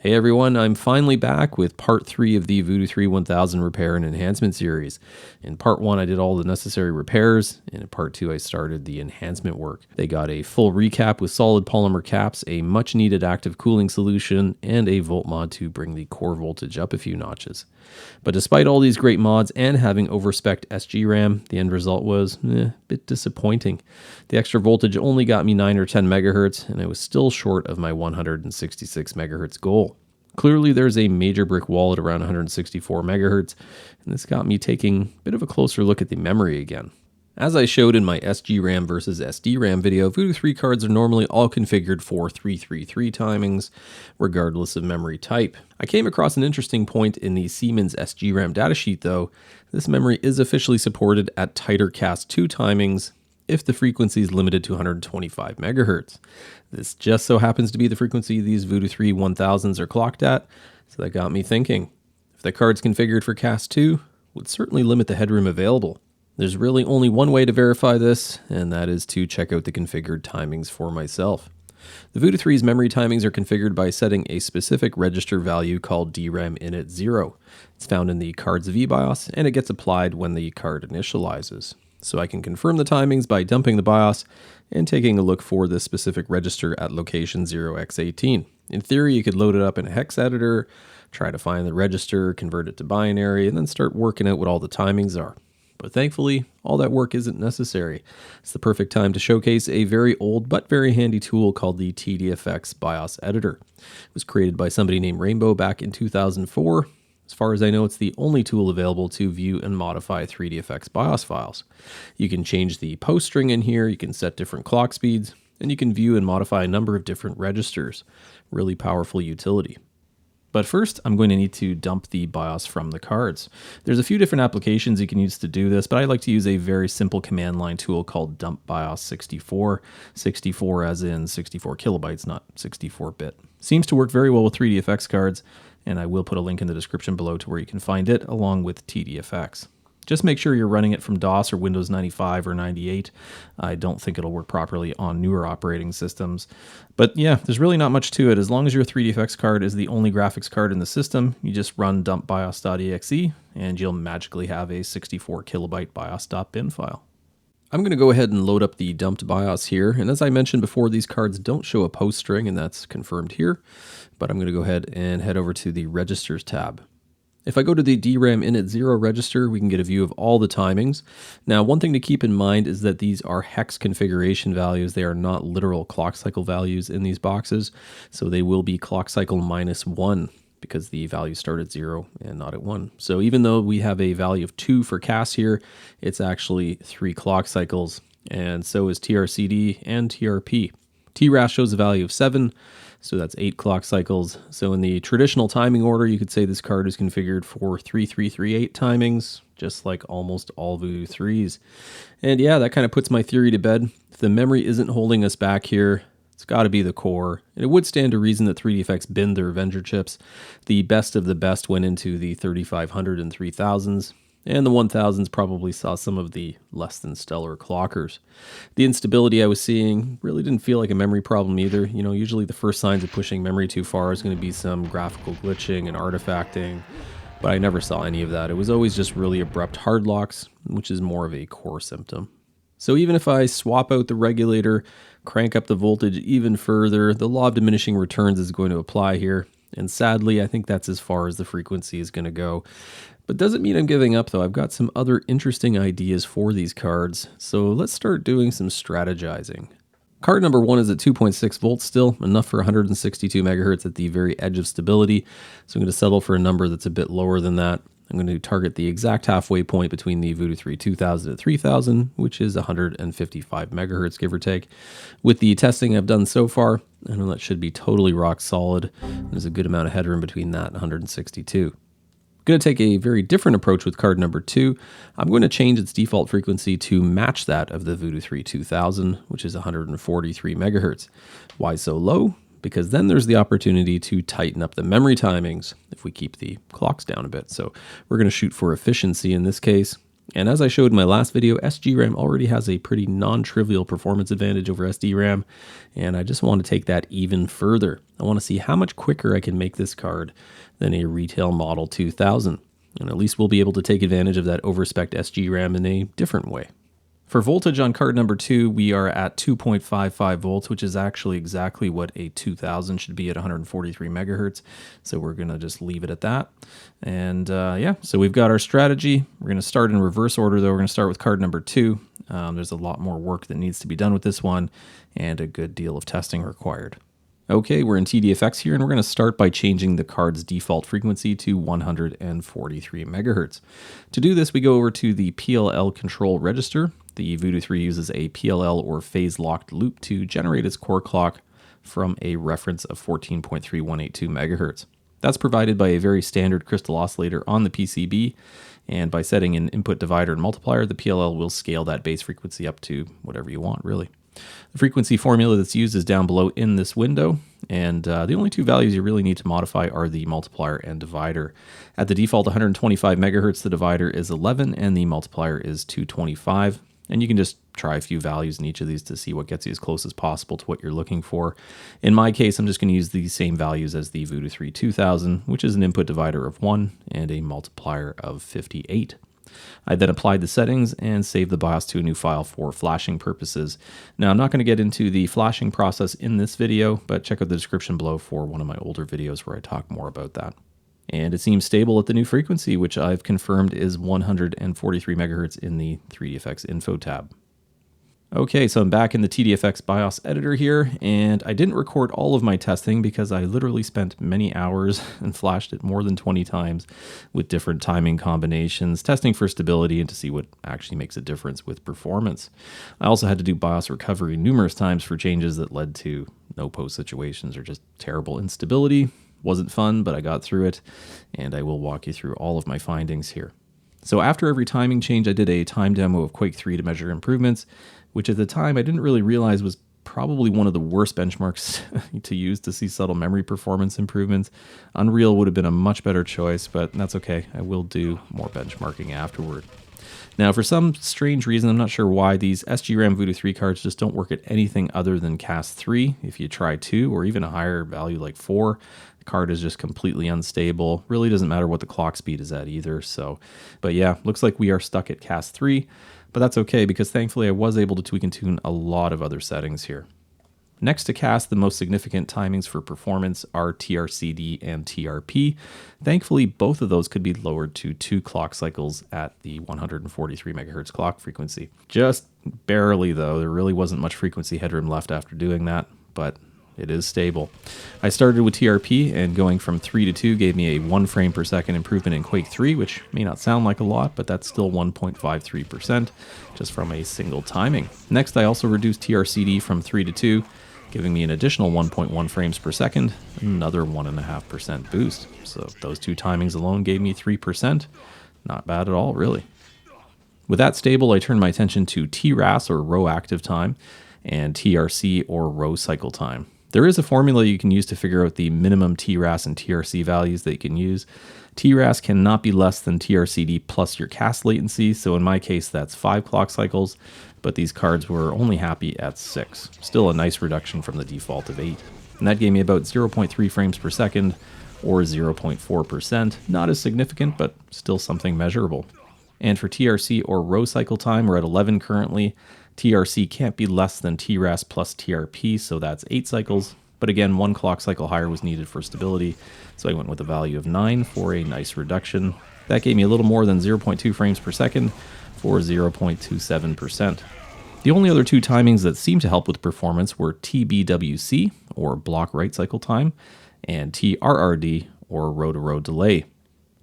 Hey everyone, I'm finally back with part 3 of the Voodoo 3 1000 repair and enhancement series. In part 1 I did all the necessary repairs, and in part 2 I started the enhancement work. They got a full recap with solid polymer caps, a much needed active cooling solution, and a volt mod to bring the core voltage up a few notches. But despite all these great mods and having overspec'd SGRAM, the end result was a bit disappointing. The extra voltage only got me 9 or 10 megahertz, and I was still short of my 166 megahertz goal. Clearly there's a major brick wall at around 164 megahertz, and this got me taking a bit of a closer look at the memory again. As I showed in my SGRAM versus SDRAM video, Voodoo 3 cards are normally all configured for 333 timings, regardless of memory type. I came across an interesting point in the Siemens SGRAM datasheet though. This memory is officially supported at tighter cast 2 timings if the frequency is limited to 125 megahertz. This just so happens to be the frequency these Voodoo 3 1000s are clocked at, so that got me thinking. If the card's configured for cast 2, would certainly limit the headroom available. There's really only one way to verify this, and that is to check out the configured timings for myself. The Voodoo 3's memory timings are configured by setting a specific register value called DRAM init 0. It's found in the card's VBIOS, and it gets applied when the card initializes. So I can confirm the timings by dumping the BIOS and taking a look for this specific register at location 0x18. In theory, you could load it up in a hex editor, try to find the register, convert it to binary, and then start working out what all the timings are. But thankfully, all that work isn't necessary. It's the perfect time to showcase a very old but very handy tool called the TDFX BIOS editor. It was created by somebody named Rainbow back in 2004. As far as I know, it's the only tool available to view and modify 3dfx BIOS files. You can change the post string in here, you can set different clock speeds, and you can view and modify a number of different registers. Really powerful utility. But first, I'm going to need to dump the BIOS from the cards. There's a few different applications you can use to do this, but I like to use a very simple command line tool called dump BIOS 64. 64 as in 64 kilobytes, not 64-bit. Seems to work very well with 3dfx cards, and I will put a link in the description below to where you can find it, along with TDFX. Just make sure you're running it from DOS or Windows 95 or 98. I don't think it'll work properly on newer operating systems. But yeah, there's really not much to it. As long as your 3dfx card is the only graphics card in the system, you just run dumpbios.exe and you'll magically have a 64 kilobyte bios.bin file. I'm going to go ahead and load up the dumped BIOS here, and as I mentioned before, these cards don't show a post string, and that's confirmed here, but I'm going to go ahead and head over to the Registers tab. If I go to the DRAM init 0 register, we can get a view of all the timings. Now, one thing to keep in mind is that these are hex configuration values. They are not literal clock cycle values in these boxes, so they will be clock cycle -1 because the values start at 0 and not at 1. So even though we have a value of 2 for cast here, it's actually 3 clock cycles, and so is TRCD and TRP. TRAS shows a value of 7, so that's 8 clock cycles. So in the traditional timing order, you could say this card is configured for 3338 timings, just like almost all Voodoo 3s. And yeah, that kind of puts my theory to bed. If the memory isn't holding us back here, it's got to be the core. And it would stand to reason that 3dfx binned their Avenger chips. The best of the best went into the 3500 and 3000s. And the 1000s probably saw some of the less than stellar clockers. The instability I was seeing really didn't feel like a memory problem either. You know, usually the first signs of pushing memory too far is going to be some graphical glitching and artifacting, but I never saw any of that. It was always just really abrupt hard locks, which is more of a core symptom. So even if I swap out the regulator, crank up the voltage even further, the law of diminishing returns is going to apply here. And sadly, I think that's as far as the frequency is going to go. But doesn't mean I'm giving up though. I've got some other interesting ideas for these cards. So let's start doing some strategizing. Card number 1 is at 2.6 volts still, enough for 162 megahertz at the very edge of stability. So I'm going to settle for a number that's a bit lower than that. I'm going to target the exact halfway point between the Voodoo 3 2000 and 3000, which is 155 megahertz, give or take. With the testing I've done so far, I know that should be totally rock solid. There's a good amount of headroom between that and 162. I'm going to take a very different approach with card number 2. I'm going to change its default frequency to match that of the Voodoo 3 2000, which is 143 megahertz. Why so low? Because then there's the opportunity to tighten up the memory timings if we keep the clocks down a bit. So we're going to shoot for efficiency in this case. And as I showed in my last video, SGRAM already has a pretty non-trivial performance advantage over SDRAM, and I just want to take that even further. I want to see how much quicker I can make this card than a retail Model 2000, and at least we'll be able to take advantage of that overspec'd SGRAM in a different way. For voltage on card number 2, we are at 2.55 volts, which is actually exactly what a 2000 should be at 143 megahertz. So we're going to just leave it at that. And yeah, so we've got our strategy. We're going to start in reverse order, though. We're going to start with card number 2. There's a lot more work that needs to be done with this one and a good deal of testing required. Okay, we're in TDFX here, and we're going to start by changing the card's default frequency to 143 megahertz. To do this, we go over to the PLL control register. The Voodoo 3 uses a PLL or phase-locked loop to generate its core clock from a reference of 14.3182 megahertz. That's provided by a very standard crystal oscillator on the PCB, and by setting an input divider and multiplier, the PLL will scale that base frequency up to whatever you want, really. The frequency formula that's used is down below in this window, and the only two values you really need to modify are the multiplier and divider. At the default 125 megahertz, the divider is 11 and the multiplier is 225, and you can just try a few values in each of these to see what gets you as close as possible to what you're looking for. In my case, I'm just going to use the same values as the Voodoo 3 2000, which is an input divider of 1 and a multiplier of 58. I then applied the settings and saved the BIOS to a new file for flashing purposes. Now, I'm not going to get into the flashing process in this video, but check out the description below for one of my older videos where I talk more about that. And it seems stable at the new frequency, which I've confirmed is 143 megahertz in the 3dfx info tab. Okay, so I'm back in the TDFX BIOS editor here, and I didn't record all of my testing because I literally spent many hours and flashed it more than 20 times with different timing combinations, testing for stability and to see what actually makes a difference with performance. I also had to do BIOS recovery numerous times for changes that led to no-post situations or just terrible instability. Wasn't fun, but I got through it, and I will walk you through all of my findings here. So after every timing change, I did a time demo of Quake 3 to measure improvements, which at the time I didn't really realize was probably one of the worst benchmarks to use to see subtle memory performance improvements. Unreal would have been a much better choice, but that's okay. I will do more benchmarking afterward. Now, for some strange reason, I'm not sure why, these SGRAM Voodoo 3 cards just don't work at anything other than cast 3. If you try 2 or even a higher value like 4, the card is just completely unstable. Really doesn't matter what the clock speed is at either. But yeah, looks like we are stuck at cast 3. But that's okay because thankfully I was able to tweak and tune a lot of other settings here. Next to cast, the most significant timings for performance are TRCD and TRP. Thankfully, both of those could be lowered to 2 clock cycles at the 143 megahertz clock frequency. Just barely though, there really wasn't much frequency headroom left after doing that, but it is stable. I started with TRP, and going from 3 to 2 gave me a 1 frame per second improvement in Quake 3, which may not sound like a lot, but that's still 1.53% just from a single timing. Next, I also reduced TRCD from 3 to 2, giving me an additional 1.1 frames per second, another 1.5% boost. So those two timings alone gave me 3%. Not bad at all, really. With that stable, I turned my attention to TRAS, or row active time, and TRC, or row cycle time. There is a formula you can use to figure out the minimum TRAS and TRC values that you can use. TRAS cannot be less than TRCD plus your cast latency, so in my case that's 5 clock cycles, but these cards were only happy at 6. Still a nice reduction from the default of 8. And that gave me about 0.3 frames per second, or 0.4%. Not as significant, but still something measurable. And for TRC, or row cycle time, we're at 11 currently. TRC can't be less than TRAS plus TRP, so that's 8 cycles. But again, 1 clock cycle higher was needed for stability, so I went with a value of 9 for a nice reduction. That gave me a little more than 0.2 frames per second for 0.27%. The only other two timings that seemed to help with performance were TBWC, or block write cycle time, and TRRD, or row-to-row delay.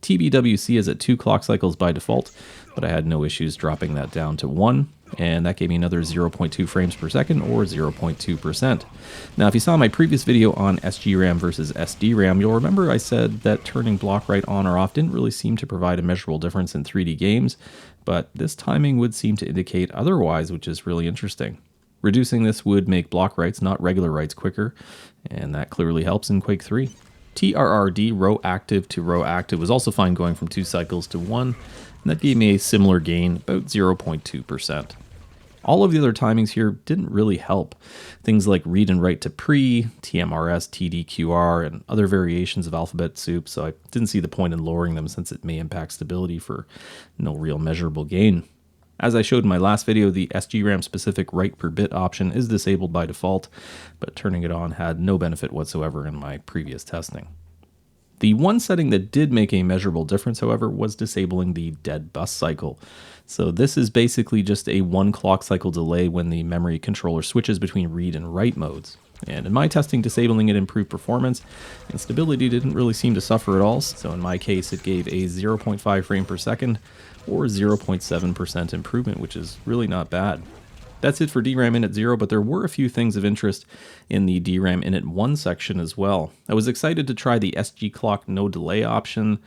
TBWC is at 2 clock cycles by default, but I had no issues dropping that down to 1, and that gave me another 0.2 frames per second, or 0.2%. Now, if you saw my previous video on SGRAM versus SDRAM, you'll remember I said that turning block write on or off didn't really seem to provide a measurable difference in 3D games, but this timing would seem to indicate otherwise, which is really interesting. Reducing this would make block writes, not regular writes, quicker, and that clearly helps in Quake 3. TRRD, row active to row active, was also fine going from 2 cycles to 1, and that gave me a similar gain, about 0.2%. All of the other timings here didn't really help. Things like read and write to pre, TMRS, TDQR, and other variations of alphabet soup, so I didn't see the point in lowering them since it may impact stability for no real measurable gain. As I showed in my last video, the SGRAM specific write per bit option is disabled by default, but turning it on had no benefit whatsoever in my previous testing. The one setting that did make a measurable difference, however, was disabling the dead bus cycle. So this is basically just a 1 clock cycle delay when the memory controller switches between read and write modes. And in my testing, disabling it improved performance, and stability didn't really seem to suffer at all. So in my case, it gave a 0.5 frame per second or 0.7% improvement, which is really not bad. That's it for DRAM init 0, but there were a few things of interest in the DRAM init 1 section as well. I was excited to try the SG clock no delay option,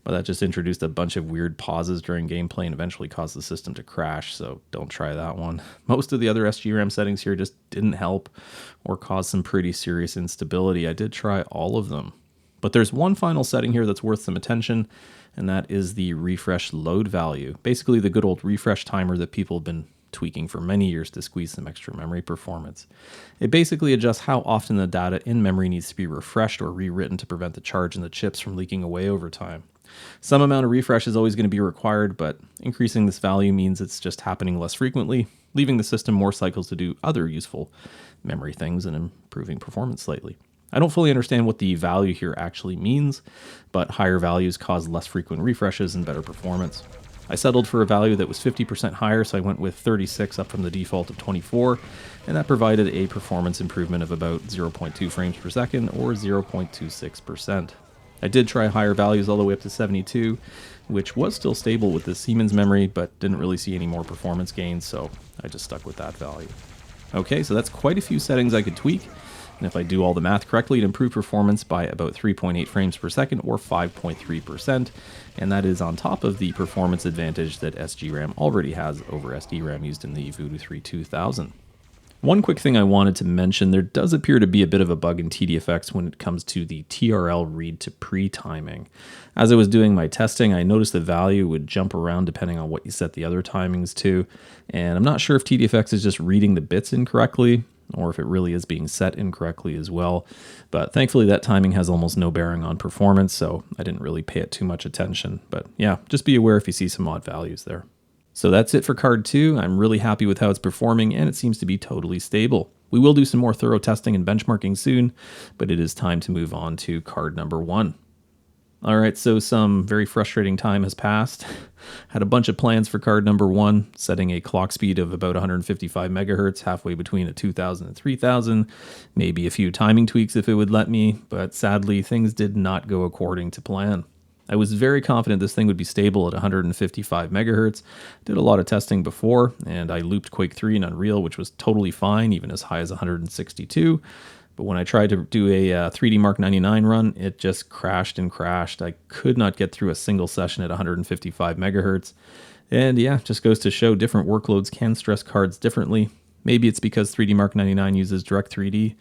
but that just introduced a bunch of weird pauses during gameplay and eventually caused the system to crash, so don't try that one. Most of the other SGRAM settings here just didn't help or caused some pretty serious instability. I did try all of them. But there's one final setting here that's worth some attention, and that is the refresh load value. Basically the good old refresh timer that people have been tweaking for many years to squeeze some extra memory performance. It basically adjusts how often the data in memory needs to be refreshed or rewritten to prevent the charge in the chips from leaking away over time. Some amount of refresh is always going to be required, but increasing this value means it's just happening less frequently, leaving the system more cycles to do other useful memory things and improving performance slightly. I don't fully understand what the value here actually means, but higher values cause less frequent refreshes and better performance. I settled for a value that was 50% higher, so I went with 36 up from the default of 24, and that provided a performance improvement of about 0.2 frames per second or 0.26%. I did try higher values all the way up to 72, which was still stable with the Siemens memory, but didn't really see any more performance gains, so I just stuck with that value. Okay, so that's quite a few settings I could tweak. And if I do all the math correctly, it improved performance by about 3.8 frames per second or 5.3%, and that is on top of the performance advantage that SGRAM already has over SDRAM used in the Voodoo 3 2000. One quick thing I wanted to mention, there does appear to be a bit of a bug in TDFX when it comes to the TRL read to pre-timing. As I was doing my testing, I noticed the value would jump around depending on what you set the other timings to, and I'm not sure if TDFX is just reading the bits incorrectly, or if it really is being set incorrectly as well. But thankfully that timing has almost no bearing on performance, so I didn't really pay it too much attention. But yeah, just be aware if you see some odd values there. So that's it for card 2. I'm really happy with how it's performing, and it seems to be totally stable. We will do some more thorough testing and benchmarking soon, but it is time to move on to card number 1. All right, so some very frustrating time has passed. Had a bunch of plans for card number 1, setting a clock speed of about 155 megahertz, halfway between a 2000 and 3000, maybe a few timing tweaks if it would let me, but sadly things did not go according to plan. I was very confident this thing would be stable at 155 megahertz. Did a lot of testing before, and I looped Quake 3 in Unreal, which was totally fine, even as high as 162. But when I tried to do a 3D Mark 99 run, it just crashed and crashed. I could not get through a single session at 155 megahertz. And yeah, just goes to show different workloads can stress cards differently. Maybe it's because 3D Mark 99 uses Direct 3D.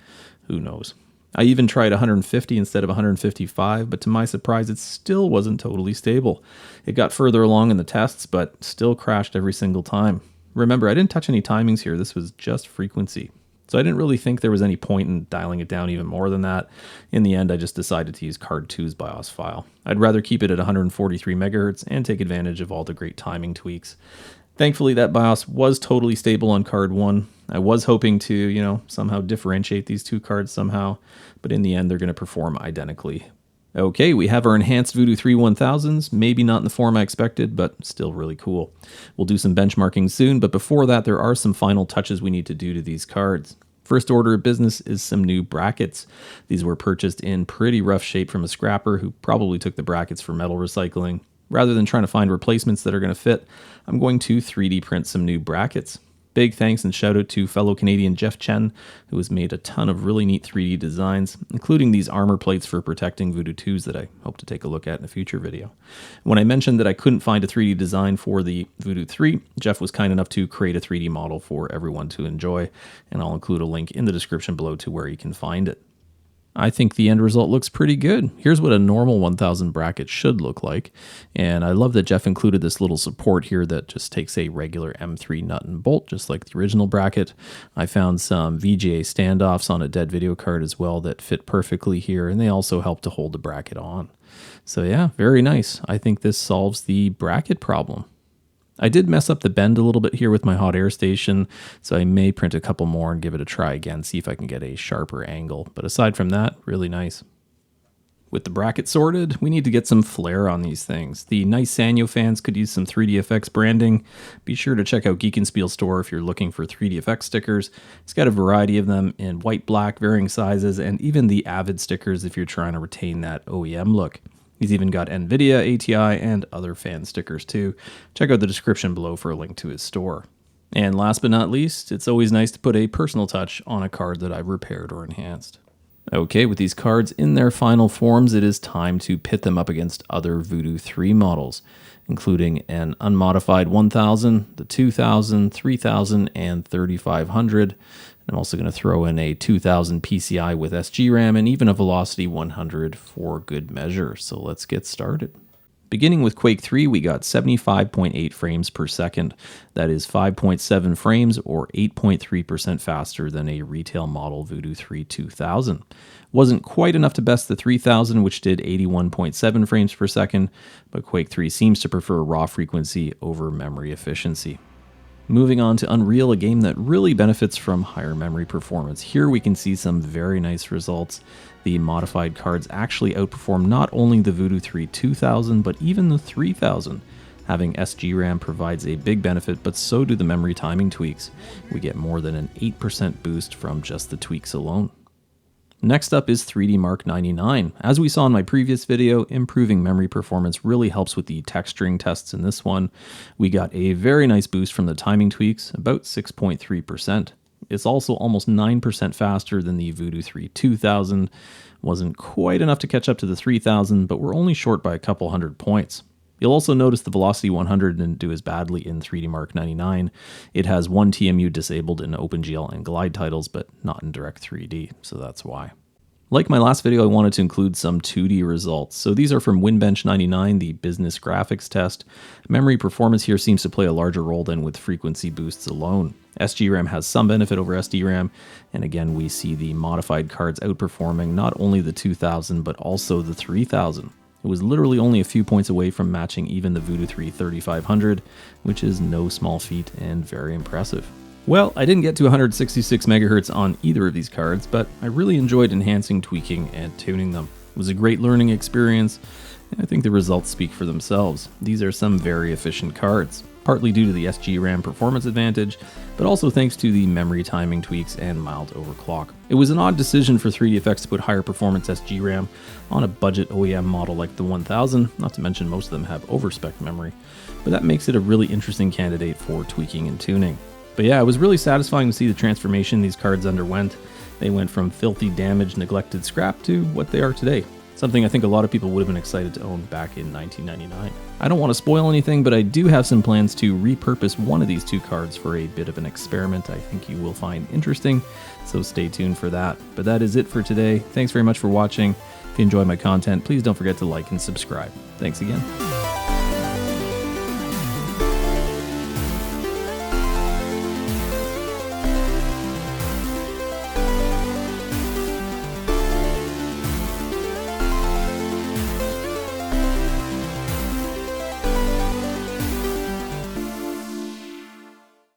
Who knows? I even tried 150 instead of 155, but to my surprise, it still wasn't totally stable. It got further along in the tests, but still crashed every single time. Remember, I didn't touch any timings here. This was just frequency. So I didn't really think there was any point in dialing it down even more than that. In the end, I just decided to use card 2's BIOS file. I'd rather keep it at 143 megahertz and take advantage of all the great timing tweaks. Thankfully, that BIOS was totally stable on card 1. I was hoping to, somehow differentiate these two cards somehow, but in the end, they're going to perform identically. Okay, we have our enhanced Voodoo 3 1000s, maybe not in the form I expected, but still really cool. We'll do some benchmarking soon, but before that, there are some final touches we need to do to these cards. First order of business is some new brackets. These were purchased in pretty rough shape from a scrapper who probably took the brackets for metal recycling. Rather than trying to find replacements that are going to fit, I'm going to 3D print some new brackets. Big thanks and shout out to fellow Canadian Jeff Chen, who has made a ton of really neat 3D designs, including these armor plates for protecting Voodoo 2s that I hope to take a look at in a future video. When I mentioned that I couldn't find a 3D design for the Voodoo 3, Jeff was kind enough to create a 3D model for everyone to enjoy, and I'll include a link in the description below to where you can find it. I think the end result looks pretty good. Here's what a normal 1000 bracket should look like. And I love that Jeff included this little support here that just takes a regular M3 nut and bolt, just like the original bracket. I found some VGA standoffs on a dead video card as well that fit perfectly here, and they also help to hold the bracket on. So yeah, very nice. I think this solves the bracket problem. I did mess up the bend a little bit here with my hot air station, so I may print a couple more and give it a try again, see if I can get a sharper angle. But aside from that, really nice. With the bracket sorted, we need to get some flair on these things. The nice Sanyo fans could use some 3dfx branding. Be sure to check out Geekenspiel store if you're looking for 3dfx stickers. It's got a variety of them in white, black, varying sizes, and even the Avid stickers if you're trying to retain that OEM look. He's even got NVIDIA, ATI, and other fan stickers too. Check out the description below for a link to his store. And last but not least, it's always nice to put a personal touch on a card that I've repaired or enhanced. Okay, with these cards in their final forms, it is time to pit them up against other Voodoo 3 models, including an unmodified 1000, the 2000, 3000, and 3500. I'm also going to throw in a 2000 PCI with SGRAM and even a Velocity 100 for good measure. So let's get started. Beginning with Quake 3, we got 75.8 frames per second. That is 5.7 frames or 8.3% faster than a retail model Voodoo 3 2000. Wasn't quite enough to best the 3000, which did 81.7 frames per second, but Quake 3 seems to prefer raw frequency over memory efficiency. Moving on to Unreal, a game that really benefits from higher memory performance. Here we can see some very nice results. The modified cards actually outperform not only the Voodoo 3 2000, but even the 3000. Having SGRAM provides a big benefit, but so do the memory timing tweaks. We get more than an 8% boost from just the tweaks alone. Next up is 3D Mark 99. As we saw in my previous video, improving memory performance really helps with the texturing tests in this one. We got a very nice boost from the timing tweaks, about 6.3%. It's also almost 9% faster than the Voodoo 3 2000. Wasn't quite enough to catch up to the 3000, but we're only short by a couple hundred points. You'll also notice the Velocity 100 didn't do as badly in 3D Mark 99. It has one TMU disabled in OpenGL and Glide titles, but not in Direct 3D, so that's why. Like my last video, I wanted to include some 2D results. So these are from Winbench 99, the business graphics test. Memory performance here seems to play a larger role than with frequency boosts alone. SGRAM has some benefit over SDRAM, and again we see the modified cards outperforming not only the 2000 but also the 3000. It was literally only a few points away from matching even the Voodoo 3 3500, which is no small feat and very impressive. Well, I didn't get to 166 MHz on either of these cards, but I really enjoyed enhancing, tweaking, and tuning them. It was a great learning experience, and I think the results speak for themselves. These are some very efficient cards, partly due to the SGRAM performance advantage, but also thanks to the memory timing tweaks and mild overclock. It was an odd decision for 3dfx to put higher performance SGRAM on a budget OEM model like the 1000, not to mention most of them have overspec memory, but that makes it a really interesting candidate for tweaking and tuning. But yeah, it was really satisfying to see the transformation these cards underwent. They went from filthy, damaged, neglected scrap to what they are today. Something I think a lot of people would have been excited to own back in 1999. I don't want to spoil anything, but I do have some plans to repurpose one of these two cards for a bit of an experiment I think you will find interesting, so stay tuned for that. But that is it for today. Thanks very much for watching. If you enjoy my content, please don't forget to like and subscribe. Thanks again.